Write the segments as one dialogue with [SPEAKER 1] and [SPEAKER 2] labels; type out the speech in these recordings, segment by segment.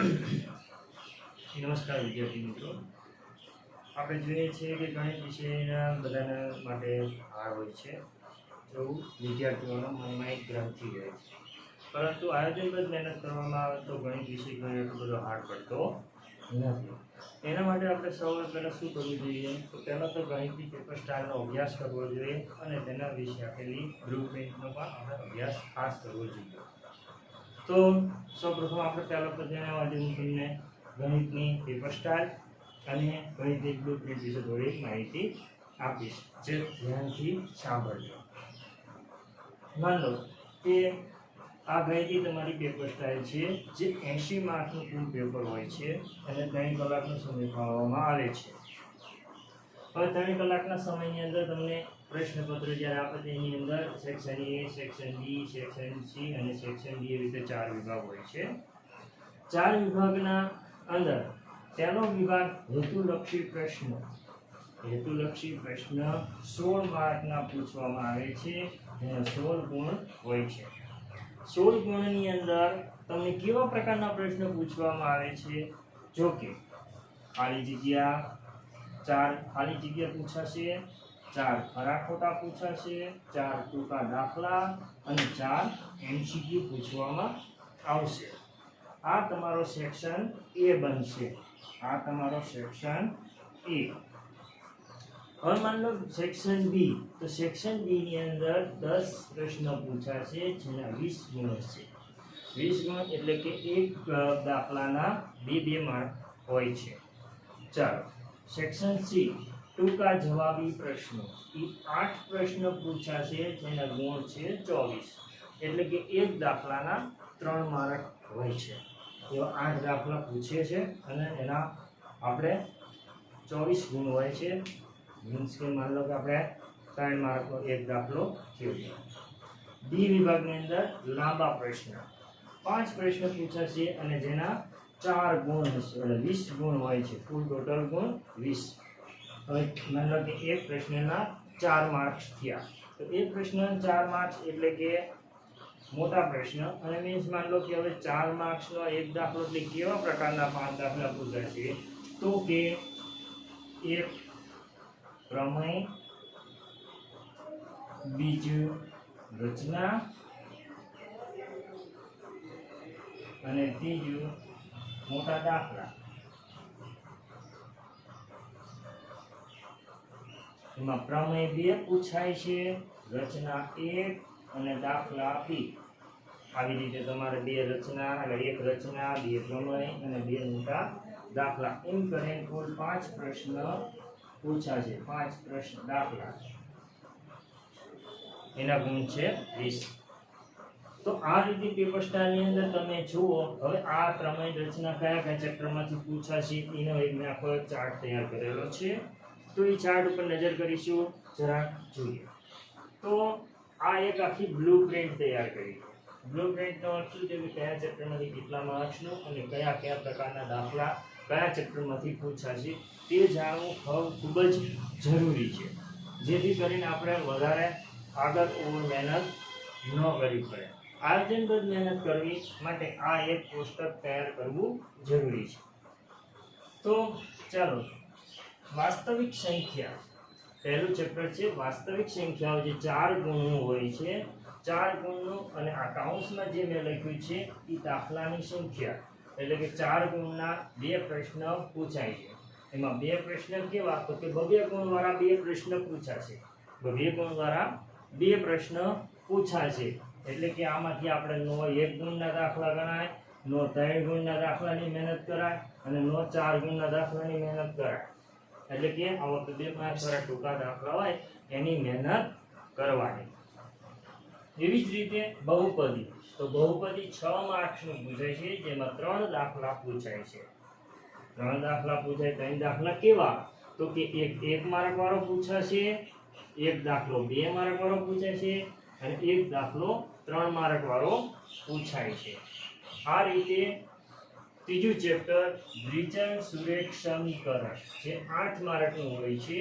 [SPEAKER 1] નમસ્કાર વિદ્યાર્થી મિત્રો, આપણે જોઈએ છીએ કે ગણિત વિષયના બધાના માટે હાર હોય છે, એવું વિદ્યાર્થીઓના મનમાં એક ગ્રંથિ રહે છે. પરંતુ આયોજનબદ્ધ મહેનત કરવામાં આવે તો ગણિત વિષય ઘણો એટલો બધો હાર પડતો નથી. એના માટે આપણે સૌથી પહેલાં શું કરવું જોઈએ? તો પહેલાં તો ગણિતની પેપર સ્ટાઇલનો અભ્યાસ કરવો જોઈએ અને તેના વિશે આપેલી બ્લુપ્રિન્ટનો પણ આપણે અભ્યાસ ખાસ કરવો જોઈએ. તો સૌપ્રથમ આપણે પહેલાં તો આજે હું તમને ગણિતની પેપર સ્ટાઇલ અને ગણિતની બ્લુપ્રિન્ટ વિશે થોડી માહિતી આપીશ, જે ધ્યાનથી સાંભળજો. માન લો કે આ ગણિતની તમારી પેપર સ્ટાઇલ છે, જે 80 માર્કનું કુલ પેપર હોય છે અને 3 કલાકનો સમય ફાળવવામાં આવે છે. હવે 3 કલાકના સમયની અંદર તમને પ્રશ્નપત્ર જ્યારે આપે તેની અંદર section A, section B, section C અને સેક્શન ડી એવી રીતે 4 વિભાગ હોય છે. 4 વિભાગના અંદર પહેલો વિભાગ હેતુલક્ષી પ્રશ્ન. હેતુલક્ષી પ્રશ્ન 16 માર્કના પૂછવામાં આવે છે, જેના 16 ગુણ હોય છે. 16 ગુણની અંદર તમને કેવા પ્રકારના પ્રશ્નો પૂછવામાં આવે છે? જો કે ખાલી જગ્યા 4 ખાલી જગ્યા પૂછાશે, 4 ખરા ખોટા પૂછાશે, 4 ટૂંકા દાખલા અને 4 MCQ પૂછવામાં આવશે. આ તમારો સેક્શન એ બનશે. આ તમારો સેક્શન એ. હવે માન લો સેક્શન બી. તો સેક્શન બી ની અંદર 10 પ્રશ્ન પૂછાશે, જેના 20 ગુણ હશે. 20 ગુણ એટલે કે એક દાખલાના 2 માર્ક હોય છે. ચાલો, સેક્શન સી ટૂંકા જવાબી પ્રશ્નો. એ 8 પ્રશ્ન પૂછાશે, જેના ગુણ છે 24. એટલે કે એક દાખલાના 3 માર્ક હોય છે. એવા 8 દાખલા પૂછે છે અને એના આપણે 24 ગુણ હોય છે. મીન્સ કે માન લો કે આપણે 3 માર્કનો એક દાખલો થયો. ડી વિભાગની અંદર લાંબા પ્રશ્ન 5 પ્રશ્ન પૂછાશે અને જેના 4 ગુણ હશે, એટલે 20 ગુણ હોય છે. કુલ ટોટલ ગુણ 20. હવે માન લો કે એક પ્રશ્નના 4 માર્ક્સ થયા, તો એક પ્રશ્નના 4 માર્ક્સ એટલે કે મોટા પ્રશ્ન. અને મીન્સ માન લો કે હવે 4 માર્ક્સનો એક દાખલો એટલે કેવા પ્રકારના 5 દાખલા પૂછાશે? તો કે એક પ્રમેય, બીજું રચના અને ત્રીજું મોટા દાખલા. એમાં પ્રમેય 2 પૂછાય છે, રચના 1 અને દાખલા 2. આવી રીતે તમારે 2 રચના, એટલે 1 રચના, 2 પ્રમેય અને 2 મોટા દાખલા, એમ કરીને કુલ 5 પ્રશ્ન પૂછાશે. 5 પ્રશ્ન દાખલા, એના ગુણ છે 20. તો આ રીતે પેપર સ્ટાઇલની અંદર તમે જુઓ. હવે આ પ્રમેય રચના કયા કયા ચેપ્ટરમાંથી પૂછાશે એનો એક મેં આખો ચાર્ટ તૈયાર કરેલો છે. તો એ ચાર્ટ ઉપર નજર કરીશું, જરા જોઈએ. તો આ એક આખી બ્લુપ્રિન્ટ તૈયાર કરી. બ્લુપ્રિન્ટનો અર્થ શું છે કે કયા ચેપ્ટરમાંથી કેટલા માર્ક્સનું અને કયા કયા પ્રકારના દાખલા કયા ચેપ્ટરમાંથી પૂછાશે તે જાણવું ખૂબ જ જરૂરી છે, જેથી કરીને આપણે વધારે આગળ ઓવર મહેનત ન કરવી પડે. આયોજનબદ્ધ મહેનત કરવી માટે આ એક કોષ્ટક તૈયાર કરવું જરૂરી છે. તો ચાલો, વાસ્તવિક સંખ્યા પહેલું ચેપ્ટર છે. વાસ્તવિક સંખ્યાઓ જે 4 ગુણનું હોય છે. 4 ગુણનું, અને આ કાઉન્સમાં જે મેં લખ્યું છે એ દાખલાની સંખ્યા, એટલે કે 4 ગુણના 2 પ્રશ્ન પૂછાય છે. એમાં 2 પ્રશ્ન કેવા? તો કે 2 ગુણવાળા 2 પ્રશ્ન પૂછાશે. 2 ગુણવાળા 2 પ્રશ્ન પૂછાશે. એટલે કે આમાંથી આપણે નો 1 ગુણના દાખલા ગણાય, નો 3 ગુણના દાખલાની મહેનત કરાય અને નો 4 ગુણના દાખલાની મહેનત કરાય. એટલે કે આવા 2 માર્ક્સવાળા ટૂંકા દાખલા હોય એની મહેનત કરવાની. એવી જ રીતે બહુપદી. તો બહુપદી 6 માર્ક્સનું પૂછાય છે, જેમાં 3 દાખલા પૂછાય છે. 3 દાખલા પૂછાય. 3 દાખલા કેવા? તો કે એક 1 માર્ક વાળો પૂછાશે, એક દાખલો 2 માર્ક વાળો પૂછાશે અને એક દાખલો 3 માર્ક વાળો પૂછાય છે. આ રીતે ત્રીજું ચેપ્ટર દ્વિચલ સુરેખ સમીકરણ, જે 8 માર્કનું હોય છે,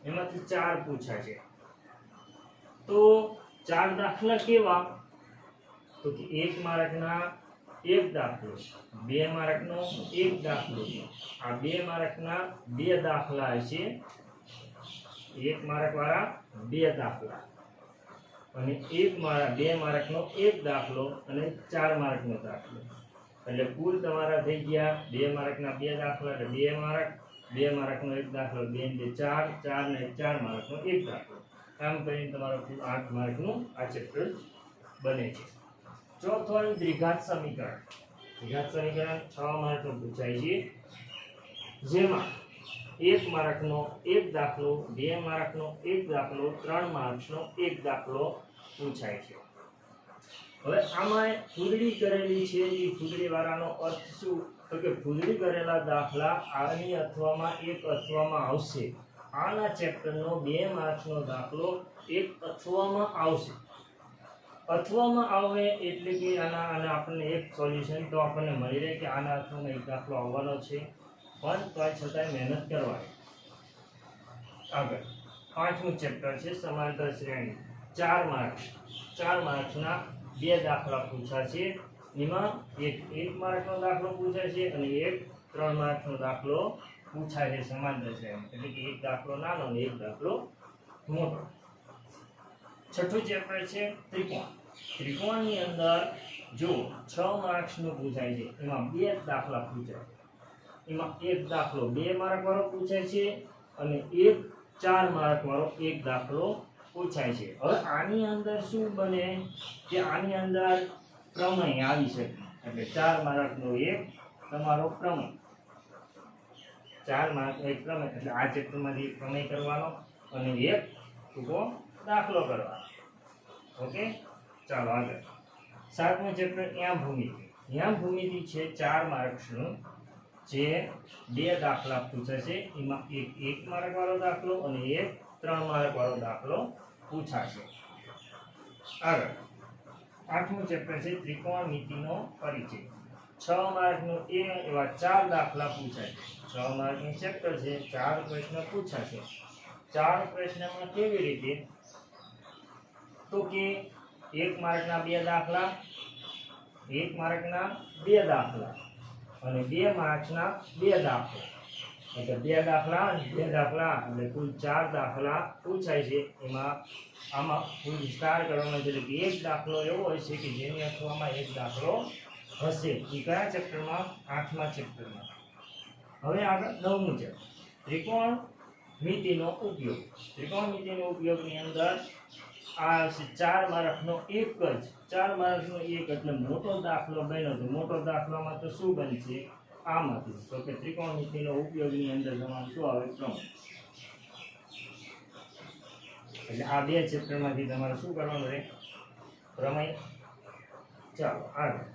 [SPEAKER 1] એમાંથી 4 પૂછાશે. તો 4 દાખલા કેવા? તો કે 1 માર્કના એક દાખલો, 2 માર્કનો એક દાખલો. આ 2 માર્કના 2 દાખલા હશે, 1 માર્ક વાળા 2 દાખલા, અને 2 માર્કનો એક દાખલો અને 4 માર્કનો દાખલો. એટલે કુલ તમારા થઈ ગયા 2 માર્કના 2 દાખલા એટલે 2 માર્ક, 2 માર્કનો એક દાખલો, 2 ને 4, 4 ને 4 માર્કનો એક દાખલો. આમ કરીને તમારો કુલ 8 માર્કનું આ ચેપ્ટર બને છે. ચોથું આવ્યું દ્વિઘાત સમીકરણ. દ્વિઘાત સમીકરણ 6 માર્કનું પૂછાય છે, જેમાં 1 માર્કનો એક દાખલો, 2 માર્કનો એક દાખલો, 3 માર્કનો એક દાખલો પૂછાય છે. હવે આમાં ફૂદડી કરેલી છે, એ ફૂદડી વાળાનો અર્થ શું? તો કે ફૂદડી કરેલા દાખલા આની અથવામાં એક અથવામાં આવશે. આના ચેપ્ટરનો 2 માર્ક્સનો દાખલો એક અથવામાં આવશે. અથવામાં આવે એટલે કે આના આપણને એક સોલ્યુશન તો આપણને મળી રહે કે આના અથવામાં એક દાખલો આવવાનો છે, પણ તો છતાંય મહેનત કરવાની. આગળ 5મું ચેપ્ટર છે સમાંતર શ્રેણી. 4 માર્ક્સના 2 દાખલા પૂછાશે. એમાં એક માર્કનો દાખલો પૂછાશે અને એક 3 માર્કનો દાખલો પૂછાશે સમાંતર શ્રેણી. એટલે કે એક દાખલો નાનો અને એક દાખલો મોટો. 6થું ચેપ્ટર છે ત્રિકોણ. ત્રિકોણની અંદર જો 6 માર્ક્સનું પૂછાય છે, એમાં 2 દાખલા પૂછાય. એમાં એક દાખલો 2 માર્ક વાળો પૂછાય છે અને એક 4 માર્ક વાળો એક દાખલો પૂછાય છે. હવે આની અંદર શું બને કે આની અંદર પ્રમેય આવી શકે. એટલે 4 માર્કનો એક તમારો પ્રમેય, 4 માર્કનો એક પ્રમેય, એટલે આ ચેપ્ટરમાંથી એક પ્રમેય કરવાનો અને એક ટૂંકો દાખલો કરવાનો. ઓકે, ચાલો આગળ. 7મું ચેપ્ટર યામ ભૂમિતિ. યામ ભૂમિતિ છે 4 માર્ક્સનું, જે 2 દાખલા પૂછાશે. એમાં એક 1 માર્ક વાળો દાખલો અને એક 3 માર્ક વાળો દાખલો પૂછાશે. આગળ 8મું ચેપ્ટર છે ત્રિકોણમિતિનો પરિચય. 6 માર્કનું એવા 4 દાખલા પૂછાય. 6 માર્કનું ચેપ્ટર છે, 4 પ્રશ્ન પૂછાશે. 4 પ્રશ્નમાં કેવી રીતે? તો કે 1 માર્કના 2 દાખલા, 1 માર્કના 2 દાખલા અને 2 માર્ક્સના 2 દાખલા. એટલે 2 દાખલા અને 2 દાખલા એટલે કુલ 4 દાખલા પૂછાય છે. એમાં આમાં કુલ વિસ્તાર કરવાનો છે. એટલે એક દાખલો એવો હોય છે કે જેની અથવામાં એક દાખલો હશે. એ કયા ચેપ્ટરમાં? 8મા ચેપ્ટરમાં. હવે આગળ 9મું ચેપ્ટર ત્રિકોણમિતિનો ઉપયોગ. ત્રિકોણમિતિનો ઉપયોગની અંદર આ 4 માર્કનો એક જ 4 માર્કનો એક એટલે મોટો દાખલો બન્યો. તો મોટો દાખલામાં તો શું બનશે? આમાંથી તો કે ત્રિકોણમિતિનો ઉપયોગની અંદર તમારે શું આવે? પ્રમેય. એટલે આ 2 ચેપ્ટરમાંથી તમારે શું કરવાનું રહે? પ્રમેય. ચાલો આગળ.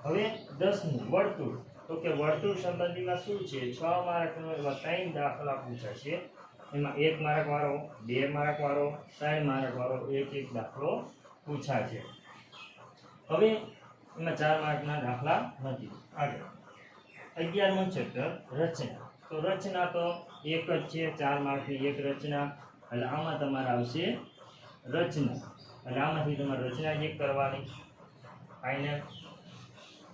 [SPEAKER 1] હવે 10મું વર્તુળ. તો કે વર્તુળ સંબંધીમાં શું છે? 6 માર્કનો એવા 3 દાખલા પૂછાશે. એમાં 1 માર્ક વાળો, 2 માર્ક વાળો, 3 માર્ક વાળો એક દાખલો પૂછાશે. હવે એમાં 4 માર્કના દાખલા નથી. આગળ 11મું ચેપ્ટર રચના. તો રચના તો એક જ છે, 4 માર્કની એક રચના. એટલે આમાં તમારે આવશે રચના. એટલે આમાંથી તમારે રચના એક કરવાની. ફાઇનલ.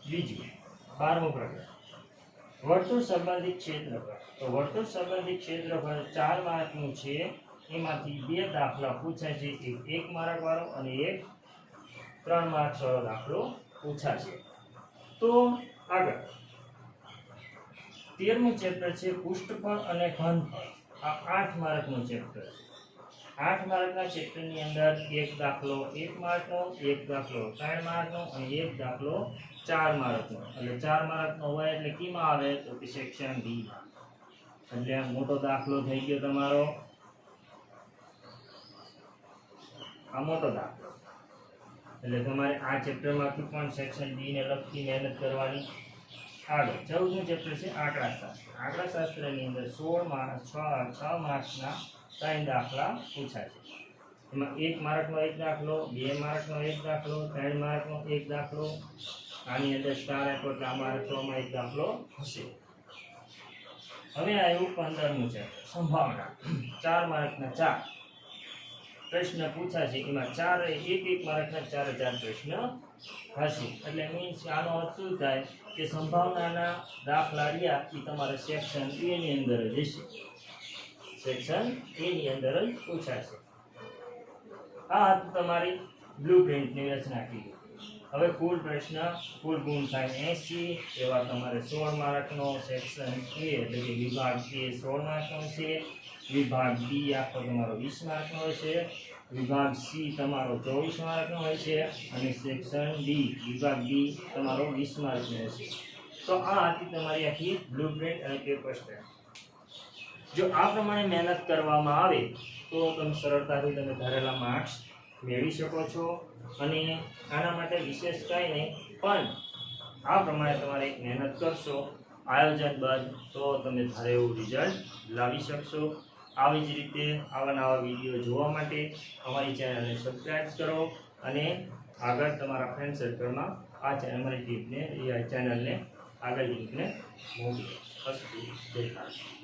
[SPEAKER 1] બીજું 12મું પ્રકરણ વર્તુળ સંબંધિત ક્ષેત્રફળ. તો વર્તુળ સંબંધિત ક્ષેત્રફળ 4 માર્કનું છે. એમાંથી 2 દાખલા પૂછાય છે. એક 1 માર્ક વાળો અને એક 3 માર્ક વાળો દાખલો પૂછાશે. તો આગળ 13મું ચેપ્ટર છે પૃષ્ઠફળ અને ઘનફળ. આ 8 માર્કનું ચેપ્ટર છે. 8 માર્કના ચેપ્ટરની અંદર એક દાખલો 1 માર્કનો, એક દાખલો 3 માર્કનો અને એક દાખલો 4 માર્કનો. એટલે 4 માર્કનો હોય એટલે કીમાં આવે? તો કે સેક્શન ડી. એટલે મોટો દાખલો થઈ ગયો તમારો. આ મોટો દાખલો. એટલે તમારે આ ચેપ્ટરમાંથી પણ સેક્શન ડી ને લગતી મહેનત કરવાની. આગળ 14મું ચેપ્ટર છે આંકડાશાસ્ત્ર. આંકડાશાસ્ત્રની અંદર 6 માર્ક્સના 3 દાખલા પૂછાય છે. એમાં 1 માર્કનો એક દાખલો, 2 માર્કનો એક દાખલો, 3 માર્કનો એક દાખલો. આની અંદર સ્ટાર આપ્યો એટલે આમાં અથવામાં એક દાખલો હશે. હવે આવ્યું 15મું ચેપ્ટર સંભાવના. 4 માર્કના 4 પ્રશ્ન પૂછાશે. એમાં 1 માર્કના 4 પ્રશ્ન હશે. એટલે મીન્સ આનો અર્થ શું થાય કે સંભાવનાના દાખલા રહ્યા એ તમારે સેક્શન એ ની અંદર જ હશે. સેક્શન એ ની અંદર જ પૂછાશે. આ હતી તમારી બ્લુપ્રિન્ટની રચના કરી. હવે કુલ પ્રશ્ન કુલ ગુણ થાય 80. એવા તમારે 16 માર્કનો સેક્શન એ એટલે કે વિભાગ એ 16 માર્કનો છે. વિભાગ બી આખો તમારો 20 માર્કનો હશે. વિભાગ સી તમારો 24 માર્કનો હોય છે અને સેક્શન ડી વિભાગ ડી તમારો 20 માર્કનો હશે. તો આ હતી તમારી આખી બ્લુપ્રિન્ટ અને પેપર સ્ટેપ. જો આ પ્રમાણે મહેનત કરવામાં આવે તો તમે સરળતાથી તમે ધારેલા માર્ક્સ મેળવી શકો છો. અને આના માટે વિશેષ કાંઈ નહીં, પણ આ પ્રમાણે તમારે એક મહેનત કરશો આયોજનબદ્ધ તો તમે ધારે એવું રિઝલ્ટ લાવી શકશો. આવી જ રીતે આવા નવા વિડીયો જોવા માટે અમારી ચેનલને સબસ્ક્રાઈબ કરો અને આગળ તમારા ફ્રેન્ડ સર્કલમાં અમારી ટીમને ચેનલને આગળ લિંકને મોકલો. અસ્તુ. જય ભારત.